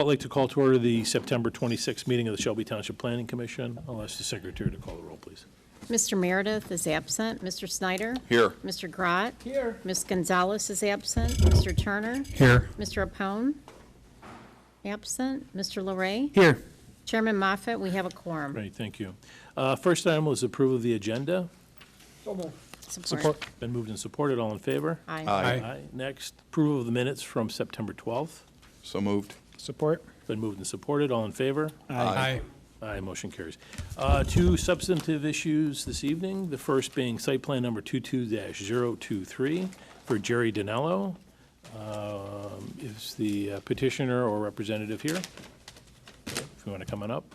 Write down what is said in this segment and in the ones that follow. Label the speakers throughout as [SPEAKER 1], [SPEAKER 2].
[SPEAKER 1] Like to call to order the September 26th meeting of the Shelby Township Planning Commission. I'll ask the secretary to call the roll, please.
[SPEAKER 2] Mr. Meredith is absent. Mr. Snyder?
[SPEAKER 3] Here.
[SPEAKER 2] Mr. Grott?
[SPEAKER 4] Here.
[SPEAKER 2] Ms. Gonzalez is absent. Mr. Turner?
[SPEAKER 4] Here.
[SPEAKER 2] Mr. Apone? Absent. Mr. Larray?
[SPEAKER 4] Here.
[SPEAKER 2] Chairman Moffett, we have a quorum.
[SPEAKER 1] Great, thank you. First item was approval of the agenda.
[SPEAKER 4] So moved.
[SPEAKER 2] Support.
[SPEAKER 1] Been moved and supported. All in favor?
[SPEAKER 2] Aye.
[SPEAKER 3] Aye.
[SPEAKER 1] Next, approval of the minutes from September 12th.
[SPEAKER 3] So moved.
[SPEAKER 4] Support.
[SPEAKER 1] Been moved and supported. All in favor?
[SPEAKER 3] Aye.
[SPEAKER 1] Aye, motion carries. Two substantive issues this evening, the first being site plan number 22-023 for Jerry Danello. Is the petitioner or representative here? If you want to come on up.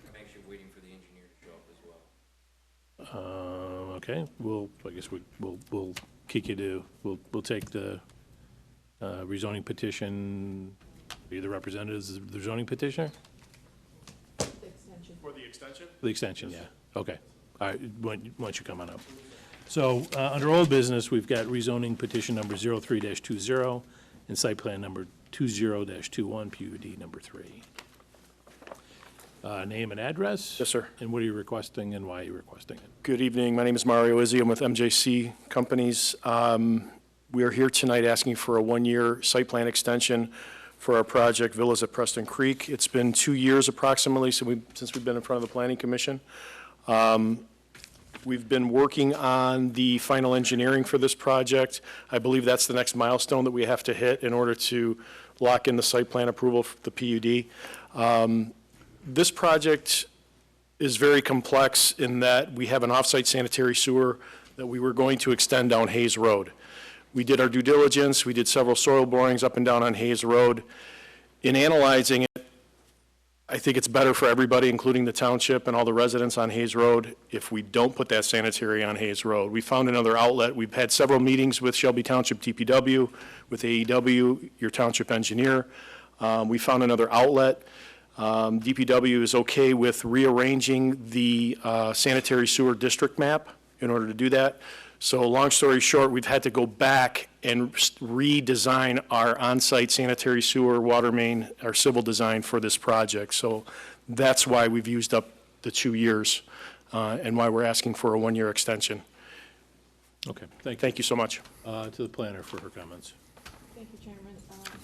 [SPEAKER 5] I'm actually waiting for the engineer to show up as well.
[SPEAKER 1] Okay, I guess we'll kick you to, we'll take the rezoning petition. Are you the representatives of the zoning petitioner?
[SPEAKER 3] For the extension?
[SPEAKER 1] The extension, yeah. Okay. All right, why don't you come on up? So, under old business, we've got rezoning petition number 03-20 and site plan number 20-21, PUD number 3. Name and address?
[SPEAKER 6] Yes, sir.
[SPEAKER 1] And what are you requesting and why are you requesting it?
[SPEAKER 6] Good evening. My name is Mario Izzi. I'm with MJC Companies. We are here tonight asking for a one-year site plan extension for our project Villas at Preston Creek. It's been 2 years approximately since we've been in front of the Planning Commission. We've been working on the final engineering for this project. I believe that's the next milestone that we have to hit in order to lock in the site plan approval for the PUD. This project is very complex in that we have an off-site sanitary sewer that we were going to extend down Hayes Road. We did our due diligence. We did several soil borings up and down on Hayes Road. In analyzing it, I think it's better for everybody, including the township and all the residents on Hayes Road, if we don't put that sanitary on Hayes Road. We found another outlet. We've had several meetings with Shelby Township DPW, with AEW, your township engineer. We found another outlet. DPW is okay with rearranging the sanitary sewer district map in order to do that. So long story short, we've had to go back and redesign our on-site sanitary sewer, water main, our civil design for this project. So that's why we've used up the 2 years and why we're asking for a one-year extension.
[SPEAKER 1] Okay, thank you.
[SPEAKER 6] Thank you so much.
[SPEAKER 1] To the planner for her comments.
[SPEAKER 7] Thank you, Chairman.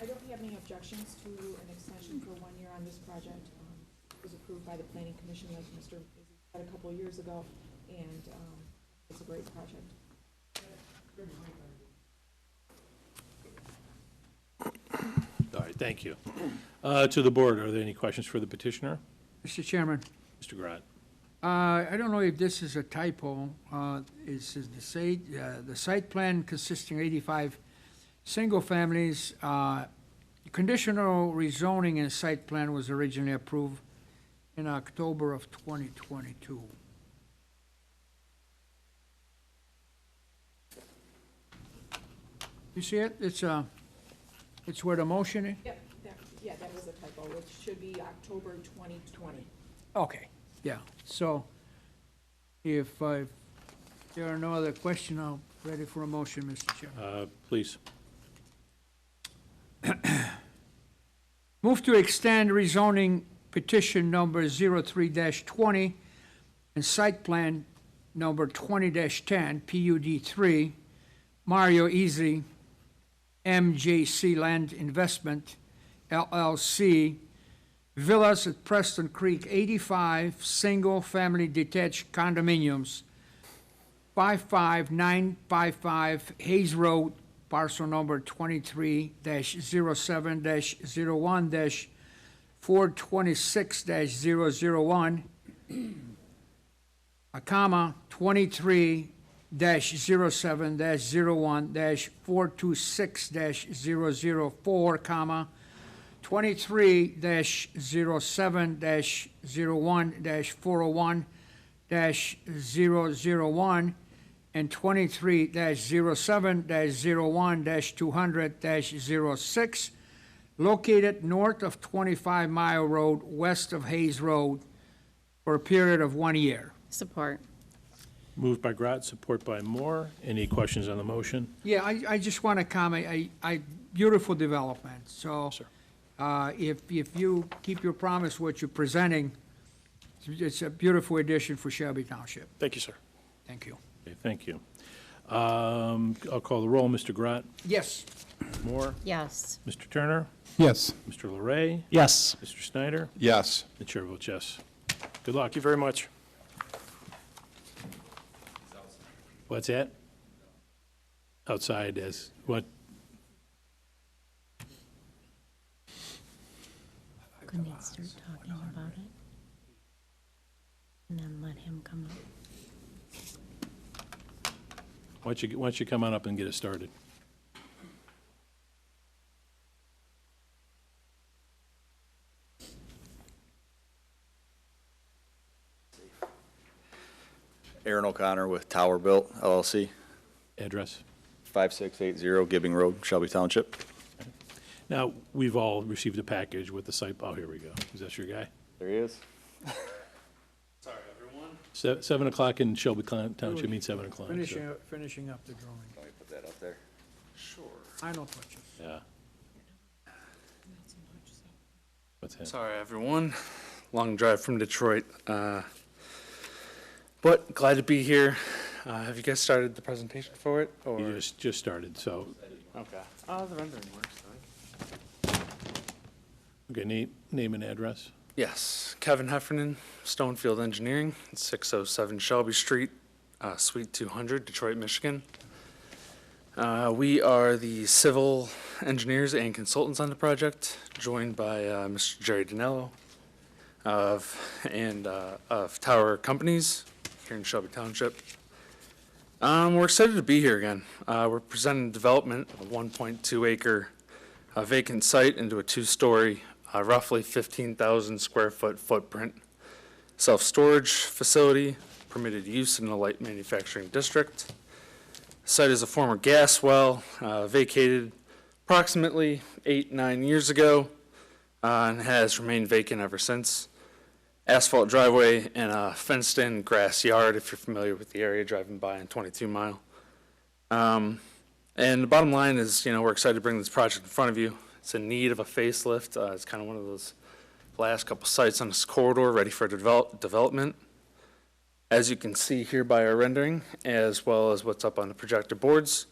[SPEAKER 7] I don't have any objections to an extension for 1 year on this project. It was approved by the Planning Commission, like Mr. Izzy said a couple of years ago, and it's a great project.
[SPEAKER 1] All right, thank you. To the board, are there any questions for the petitioner?
[SPEAKER 4] Mr. Chairman,
[SPEAKER 1] Mr. Grott?
[SPEAKER 4] I don't know if this is a typo. It says the site plan consisting of 85 single families. Conditional rezoning and site plan was originally approved in October of 2022. You see it? It's where the motion is?
[SPEAKER 7] Yep, that was a typo. It should be October 2020.
[SPEAKER 4] Okay, yeah. So if there are no other questions, I'm ready for a motion, Mr. Chairman.
[SPEAKER 1] Please.
[SPEAKER 4] Move to extend rezoning petition number 03-20 and site plan number 20-10, PUD 3, Mario Easy, MJC Land Investment, LLC, Villas at Preston Creek, 85 single-family detached condominiums, 55955 Hayes Road, parcel number 23-07-01-426-001, comma, 23-07-01-426-004, comma, 23-07-01-401-001, and 23-07-01-200-06, located north of 25 Mile Road, west of Hayes Road, for a period of 1 year.
[SPEAKER 2] Support.
[SPEAKER 1] Moved by Grat, support by Moore. Any questions on the motion?
[SPEAKER 4] Yeah, I just want to comment, beautiful development, so.
[SPEAKER 1] Sir.
[SPEAKER 4] If you keep your promise, what you're presenting, it's a beautiful addition for Shelby Township.
[SPEAKER 6] Thank you, sir.
[SPEAKER 4] Thank you.
[SPEAKER 1] Okay, thank you. I'll call the roll. Mr. Grat?
[SPEAKER 4] Yes.
[SPEAKER 1] Moore?
[SPEAKER 2] Yes.
[SPEAKER 1] Mr. Turner?
[SPEAKER 3] Yes.
[SPEAKER 1] Mr. Larray?
[SPEAKER 3] Yes.
[SPEAKER 1] Mr. Snyder?
[SPEAKER 3] Yes.
[SPEAKER 1] The chair votes yes. Good luck.
[SPEAKER 6] Thank you very much.
[SPEAKER 1] What's that? Outside as, what?
[SPEAKER 2] Couldn't he start talking about it? And then let him come up.
[SPEAKER 1] Why don't you come on up and get us started?
[SPEAKER 8] Aaron O'Connor with Tower Built LLC,
[SPEAKER 1] Address?
[SPEAKER 8] 5680 Gibbing Road, Shelby Township.
[SPEAKER 1] Now, we've all received a package with the site, oh, here we go. Is that your guy?
[SPEAKER 8] There he is.
[SPEAKER 1] 7 o'clock in Shelby Township means 7 o'clock. so-
[SPEAKER 4] Finishing up the drawing.
[SPEAKER 8] Let me put that up there.
[SPEAKER 4] I don't touch it.
[SPEAKER 1] Yeah. What's that?
[SPEAKER 9] Sorry, everyone. Long drive from Detroit. But glad to be here. Have you guys started the presentation for it? Or?
[SPEAKER 1] You just started, so,
[SPEAKER 9] Okay. Oh, the rendering works.
[SPEAKER 1] okay, name and address?
[SPEAKER 9] Yes. Kevin Heffernan, Stonefield Engineering, 607 Shelby Street, Suite 200, Detroit, Michigan. We are the civil engineers and consultants on the project, joined by Mr. Jerry Dinello of Tower Companies here in Shelby Township. We're excited to be here again. We're presenting development of a 1.2 acre vacant site into a 2-story, roughly 15,000 square foot footprint self-storage facility, permitted use in the light manufacturing district. The site is a former gas well, vacated approximately 8-9 years ago, and has remained vacant ever since. Asphalt driveway and a fenced-in grass yard, if you're familiar with the area driving by on 22 Mile. And the bottom line is, we're excited to bring this project in front of you. It's in need of a facelift. It's kind of one of those last couple sites on this corridor ready for development. As you can see here by our rendering, as well as what's up on the projector boards,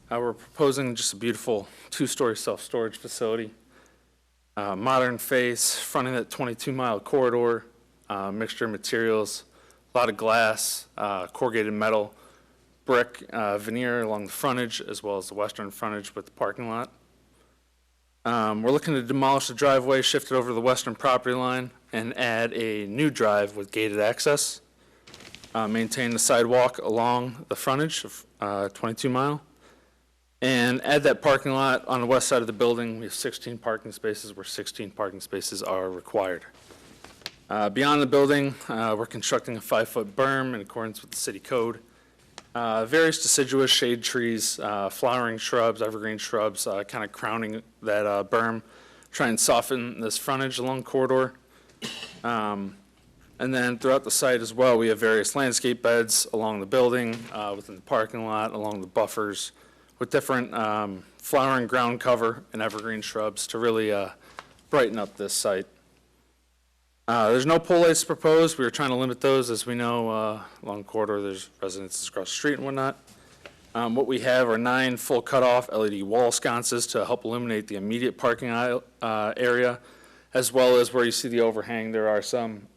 [SPEAKER 9] we're proposing just a beautiful 2-story self-storage facility. Modern face, fronting that 22 Mile corridor, mixture of materials, a lot of glass, corrugated metal, brick, veneer along the frontage, as well as the western frontage with the parking lot. We're looking to demolish the driveway, shift it over to the western property line, and add a new drive with gated access. Maintain the sidewalk along the frontage of 22 Mile. And add that parking lot on the west side of the building. We have 16 parking spaces where 16 parking spaces are required. Beyond the building, we're constructing a 5-foot berm in accordance with the city code. Various deciduous shade trees, flowering shrubs, evergreen shrubs, kind of crowning that berm, try and soften this frontage along the corridor. And then throughout the site as well, we have various landscape beds along the building, within the parking lot, along the buffers, with different flowering ground cover and evergreen shrubs to really brighten up this site. There's no pole lights proposed. We were trying to limit those. As we know, along the corridor, there's residences across the street and whatnot. What we have are 9 full cutoff LED wall sconces to help illuminate the immediate parking aisle, area, as well as where you see the overhang, there are some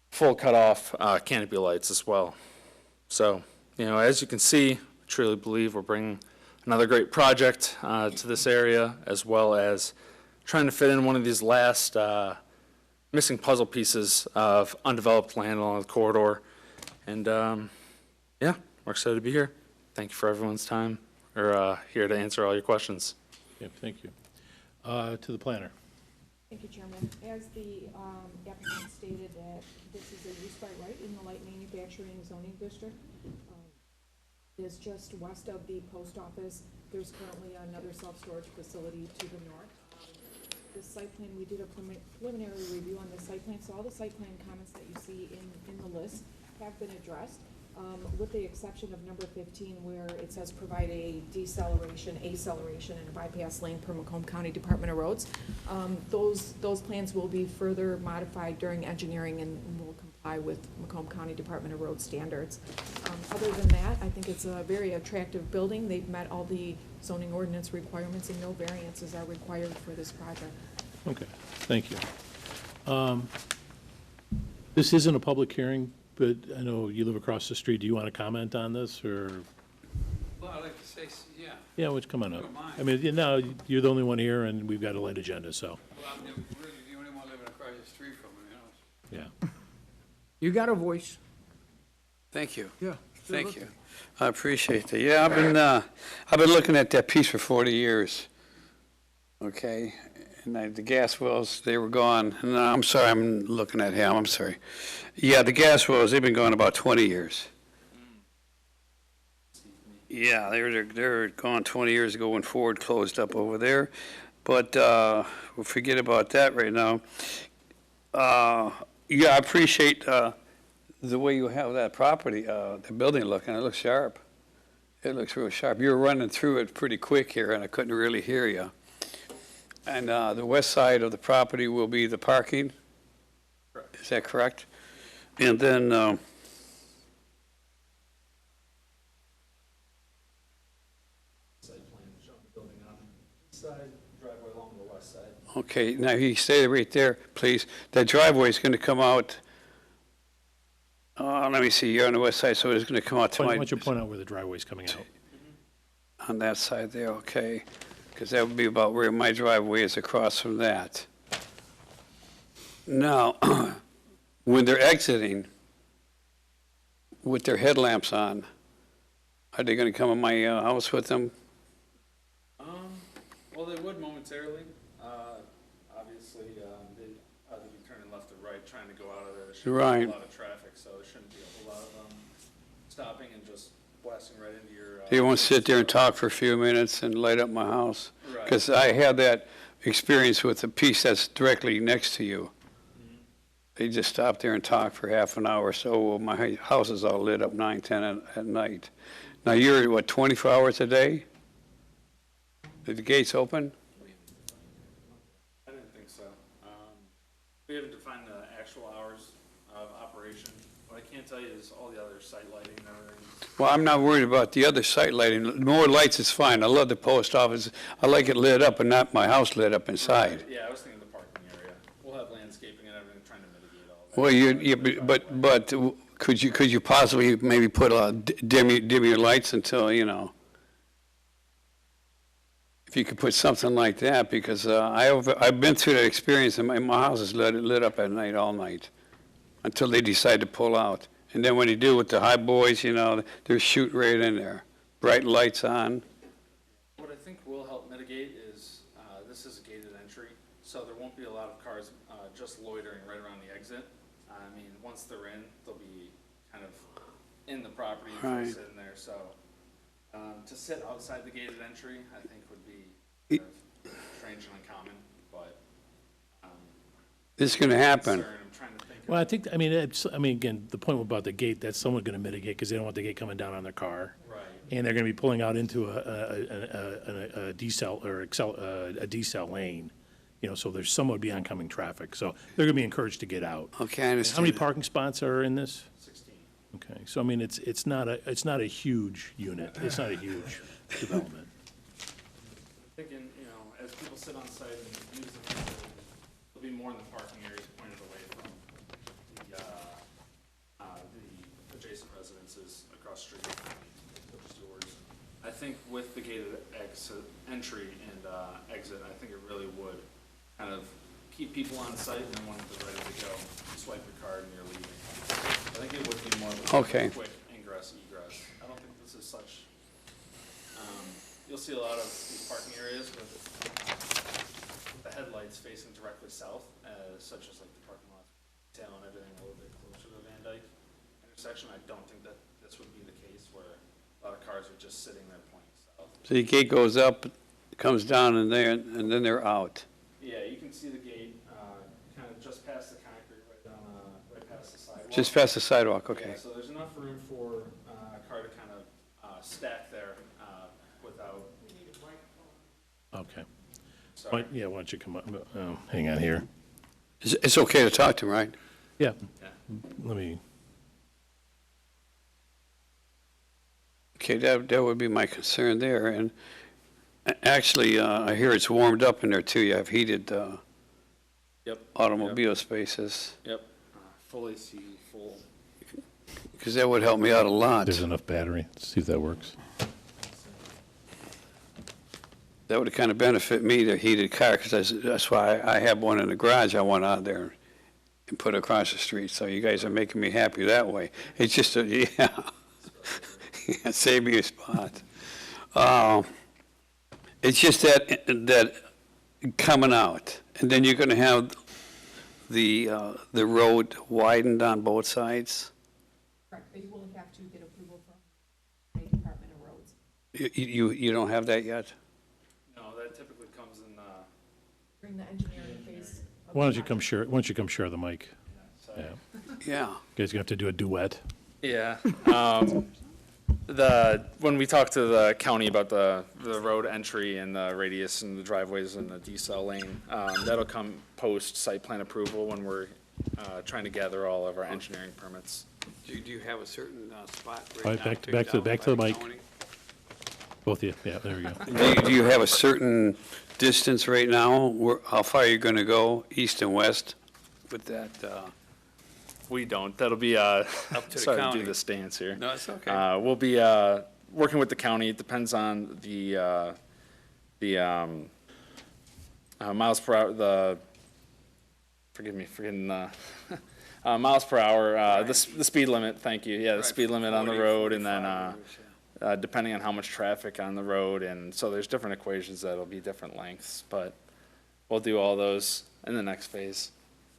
[SPEAKER 9] full cutoff canopy lights as well. So, as you can see, truly believe we're bringing another great project to this area, as well as trying to fit in one of these last missing puzzle pieces of undeveloped land along the corridor. And yeah, we're excited to be here. Thank you for everyone's time. We're here to answer all your questions.
[SPEAKER 1] Yeah, thank you. To the planner.
[SPEAKER 7] Thank you, Chairman. As the applicant stated, that this is a use by right in the light manufacturing zoning district. It is just west of the post office. There's currently another self-storage facility to the north. The site plan, we did a preliminary review on the site plan, so all the site plan comments that you see in the list have been addressed, with the exception of number 15, where it says provide a deceleration, acceleration, and a bypass lane per Macomb County Department of Roads. Those plans will be further modified during engineering and will comply with Macomb County Department of Road standards. Other than that, I think it's a very attractive building. They've met all the zoning ordinance requirements, and no variances are required for this project.
[SPEAKER 1] Okay, thank you. This isn't a public hearing, but I know you live across the street. Do you want to comment on this, or?
[SPEAKER 3] Well, I'd like to say, yeah.
[SPEAKER 1] Yeah, what's coming up?
[SPEAKER 3] Don't mind.
[SPEAKER 1] I mean, you're the only one here, and we've got a light agenda, so,
[SPEAKER 3] Well, I'm really the only one living across the street from me, you know.
[SPEAKER 1] yeah.
[SPEAKER 4] You got a voice.
[SPEAKER 3] Thank you.
[SPEAKER 4] Yeah.
[SPEAKER 3] Thank you. I appreciate that. Yeah, I've been looking at that piece for 40 years. Okay, and the gas wells, they were gone. No, I'm sorry, I'm looking at him, I'm sorry. Yeah, the gas wells, they've been gone about 20 years. Yeah, they're gone 20 years ago when Ford closed up over there. But we'll forget about that right now. Yeah, I appreciate the way you have that property, the building looking. It looks sharp. It looks real sharp. You were running through it pretty quick here, and I couldn't really hear you. And the west side of the property will be the parking? Correct. Is that correct? And then,
[SPEAKER 9] Site plan showing the building on the side, driveway along the west side.
[SPEAKER 3] okay, now you stay right there, please. That driveway is going to come out, let me see, you're on the west side, so it's going to come out to
[SPEAKER 1] Why
[SPEAKER 3] my,
[SPEAKER 1] don't you point out where the driveway's coming out?
[SPEAKER 3] on that side there, okay? Because that would be about where my driveway is across from that. Now, when they're exiting with their headlamps on, are they going to come in my house with them?
[SPEAKER 9] Well, they would momentarily. Obviously, they'd either be turning left or right, trying to go out of there. There shouldn't
[SPEAKER 3] Right.
[SPEAKER 9] be a lot of traffic, so there shouldn't be a whole lot of stopping and just blasting right into your.
[SPEAKER 3] They won't sit there and talk for a few minutes and light up my house?
[SPEAKER 9] Right.
[SPEAKER 3] Because I had that experience with the piece that's directly next to you. They just stop there and talk for half an hour or so. My house is all lit up 9, 10 at night. Now, you're, what, 24 hours a day? Are the gates open?
[SPEAKER 9] I didn't think so. We haven't defined the actual hours of operation. What I can tell you is all the other site lighting and everything.
[SPEAKER 3] Well, I'm not worried about the other site lighting. More lights is fine. I love the post office. I like it lit up and not my house lit up inside.
[SPEAKER 9] Yeah, I was thinking the parking area. We'll have landscaping and everything, trying to mitigate all that.
[SPEAKER 3] Well, but could you possibly maybe put dim your lights until, you know, if you could put something like that, because I've been through that experience, and my house is lit up at night all night until they decide to pull out. And then when they do with the high boys, you know, they're shooting right in there. Bright lights on.
[SPEAKER 9] What I think will help mitigate is, this is a gated entry, so there won't be a lot of cars just loitering right around the exit. I mean, once they're in, they'll be kind of in the property and
[SPEAKER 3] Right.
[SPEAKER 9] sitting there, so to sit outside the gated entry, I think would be kind of strange and uncommon, but
[SPEAKER 3] This is going to happen.
[SPEAKER 9] concern, I'm trying to think.
[SPEAKER 1] Well, I think, again, the point about the gate, that's somewhat going to mitigate, because they don't want the gate coming down on their car.
[SPEAKER 9] Right.
[SPEAKER 1] And they're going to be pulling out into a decel, or a decel lane, you know, so there's somewhat be oncoming traffic. So they're going to be encouraged to get out.
[SPEAKER 3] Okay, I
[SPEAKER 1] How
[SPEAKER 3] understand.
[SPEAKER 1] many parking spots are in this?
[SPEAKER 9] 16.
[SPEAKER 1] Okay, so I mean, it's not a huge unit. It's not a huge development.
[SPEAKER 9] Thinking, you know, as people sit on site and use the facility, there'll be more in the parking areas pointed away from the adjacent residences across the street, such as yours. I think with the gated entry and exit, I think it really would kind of keep people on site, and then when they're ready to go, you swipe your card and you're leaving. I think it would be more of a
[SPEAKER 3] Okay.
[SPEAKER 9] quick ingress, egress. I don't think this is such, you'll see a lot of these parking areas with the headlights facing directly south, such as like the parking lots, tail and everything a little bit closer to the Van Dyke intersection. I don't think that this would be the case where a lot of cars are just sitting there pointing south.
[SPEAKER 3] So the gate goes up, comes down, and then they're out.
[SPEAKER 9] Yeah, you can see the gate, kind of just past the concrete, right down, right past the sidewalk.
[SPEAKER 3] Just past the sidewalk, okay.
[SPEAKER 9] Yeah, so there's enough room for a car to kind of stack there without.
[SPEAKER 1] Okay.
[SPEAKER 9] Sorry.
[SPEAKER 1] Yeah, why don't you come up, hang on here.
[SPEAKER 3] It's okay to talk to him, right?
[SPEAKER 1] Yeah,
[SPEAKER 9] Yeah.
[SPEAKER 1] let me,
[SPEAKER 3] Okay, that would be my concern there, and actually, I hear it's warmed up in there too, you have heated
[SPEAKER 9] Yep.
[SPEAKER 3] automobile spaces,
[SPEAKER 9] Yep. Full AC, full.
[SPEAKER 3] because that would help me out a lot.
[SPEAKER 1] there's enough battery, let's see if that works.
[SPEAKER 3] That would kind of benefit me, the heated car, because that's why I have one in the garage, I want out there and put across the street, so you guys are making me happy that way. It's just, yeah, save me a spot. It's just that coming out, and then you're gonna have the road widened on both sides.
[SPEAKER 7] Correct, but you will have to get approval from the Department of Roads.
[SPEAKER 3] You don't have that yet?
[SPEAKER 9] No, that typically comes in.
[SPEAKER 7] During the engineering phase. of
[SPEAKER 1] Why don't
[SPEAKER 7] the
[SPEAKER 1] you come
[SPEAKER 7] project.
[SPEAKER 1] share, why don't you come share the mic? Yeah, you
[SPEAKER 3] Yeah.
[SPEAKER 1] guys gonna have to do a duet.
[SPEAKER 9] Yeah. When we talked to the county about the road entry and the radius and the driveways and the decel lane, that'll come post site plan approval when we're trying to gather all of our engineering permits.
[SPEAKER 3] Do you have a certain spot
[SPEAKER 1] All
[SPEAKER 3] right
[SPEAKER 1] right,
[SPEAKER 3] now?
[SPEAKER 1] back
[SPEAKER 3] picked out
[SPEAKER 1] to the
[SPEAKER 3] by
[SPEAKER 1] mic.
[SPEAKER 3] county?
[SPEAKER 1] Both of you, yeah, there we go.
[SPEAKER 3] Do you have a certain distance right now? How far are you going to go, east and west, with that?
[SPEAKER 9] We don't. That'll be,
[SPEAKER 3] to the
[SPEAKER 9] sorry to
[SPEAKER 3] county.
[SPEAKER 9] do this dance here.
[SPEAKER 3] No, it's okay.
[SPEAKER 9] We'll be working with the county. It depends on the miles per hour, forgetting the miles per hour, the speed limit, thank you. Yeah, the speed limit on the
[SPEAKER 3] 40,
[SPEAKER 9] road, and
[SPEAKER 3] 45
[SPEAKER 9] then depending on how much traffic on the road, and so there's different equations that'll be different lengths, but we'll do all those in the next phase.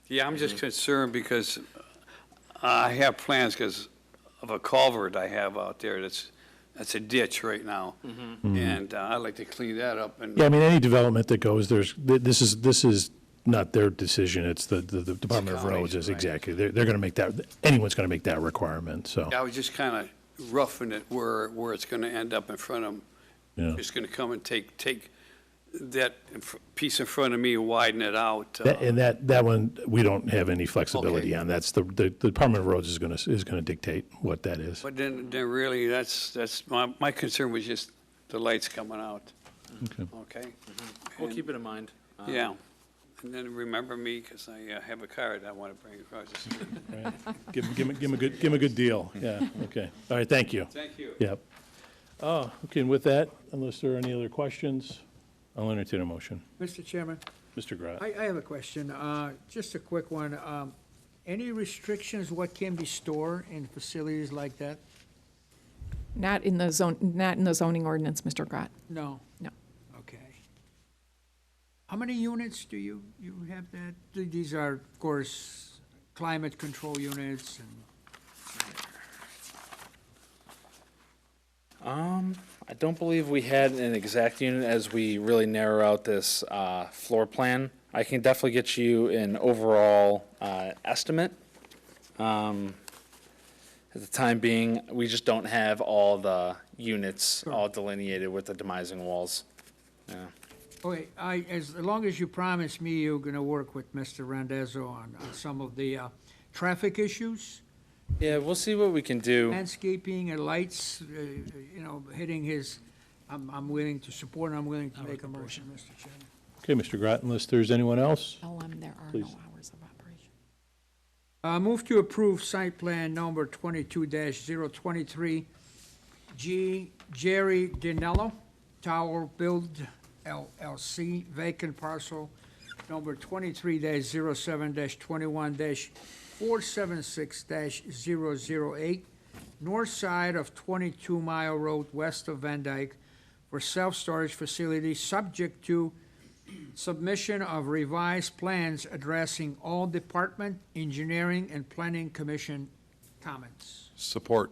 [SPEAKER 3] Yeah, I'm just concerned because I have plans because of a culvert I have out there that's a ditch right now. And I'd like to clean that up and.
[SPEAKER 1] Yeah, I mean, any development that goes, this is not their decision, it's the Department of
[SPEAKER 3] county's,
[SPEAKER 1] Roads, is
[SPEAKER 3] right.
[SPEAKER 1] exactly, they're gonna make that, anyone's gonna make that requirement, so,
[SPEAKER 3] I was just kind of roughing it where it's going to end up in front of them.
[SPEAKER 1] yeah.
[SPEAKER 3] Just going to come and take that piece in front of me and widen it out.
[SPEAKER 1] And that one, we don't have any flexibility
[SPEAKER 3] Okay.
[SPEAKER 1] on, that's the Department of Roads is gonna dictate what that is.
[SPEAKER 3] But then really, that's, my concern was just the lights coming out,
[SPEAKER 1] Okay.
[SPEAKER 3] okay?
[SPEAKER 9] We'll
[SPEAKER 3] And-
[SPEAKER 9] keep it in mind.
[SPEAKER 3] Yeah. And then remember me, because I have a car that I want to bring across the street.
[SPEAKER 1] Right. Give him a good deal, yeah, okay. All right, thank you.
[SPEAKER 3] Thank you.
[SPEAKER 1] Yep. Okay, and with that, unless there are any other questions, I'll entertain a motion.
[SPEAKER 4] Mr. Chairman,
[SPEAKER 1] Mr. Grott.
[SPEAKER 4] I have a question, just a quick one. Any restrictions what can be stored in facilities like that?
[SPEAKER 10] Not in the zoning ordinance, Mr. Grott.
[SPEAKER 4] No?
[SPEAKER 10] No.
[SPEAKER 4] Okay. How many units do you have that? These are, of course, climate control units and,
[SPEAKER 9] I don't believe we had an exact unit as we really narrow out this floor plan. I can definitely get you an overall estimate. At the time being, we just don't have all the units all delineated with the demising walls. Yeah.
[SPEAKER 4] okay, as long as you promise me you're gonna work with Mr. Randazzo on some of the traffic issues,
[SPEAKER 9] Yeah, we'll see what we can do.
[SPEAKER 4] landscaping and lights, hitting his, I'm willing to support, and I'm willing to make a motion, Mr. Chairman.
[SPEAKER 1] Okay, Mr. Grott, unless there's anyone else?
[SPEAKER 10] LM, there are
[SPEAKER 1] Please.
[SPEAKER 10] no hours of operation.
[SPEAKER 4] Move to approve site plan number 22-023, Jerry Dinello, Tower Build LLC, vacant parcel number 23-07-21-476-008, north side of 22 Mile Road, west of Van Dyke, for self-storage facility, subject to submission of revised plans addressing all department, engineering, and planning commission comments.
[SPEAKER 8] Support.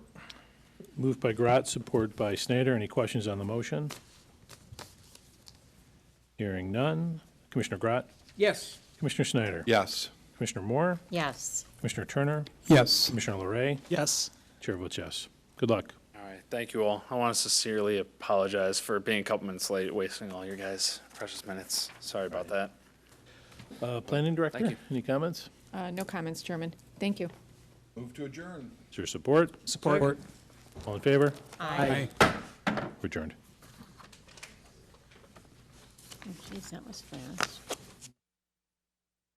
[SPEAKER 1] Moved by Grott, support by Snyder. Any questions on the motion? Hearing none. Commissioner Grott?
[SPEAKER 4] Yes.
[SPEAKER 1] Commissioner Snyder?
[SPEAKER 8] Yes.
[SPEAKER 1] Commissioner Moore,
[SPEAKER 2] Yes.
[SPEAKER 1] Commissioner Turner,
[SPEAKER 11] Yes.
[SPEAKER 1] Commissioner Larray,
[SPEAKER 11] Yes.
[SPEAKER 1] Chair votes yes. Good luck.
[SPEAKER 9] All right, thank you all. I want to sincerely apologize for being a couple minutes late, wasting all your guys' precious minutes. Sorry about that.
[SPEAKER 1] Planning Director,
[SPEAKER 9] Thank you.
[SPEAKER 1] any comments?
[SPEAKER 10] No comments, Chairman. Thank you.
[SPEAKER 11] Move to adjourn.
[SPEAKER 1] Is there support?
[SPEAKER 11] Support.
[SPEAKER 1] All in favor?
[SPEAKER 2] Aye.
[SPEAKER 1] Adjourned.
[SPEAKER 2] Oh, geez, that was fast.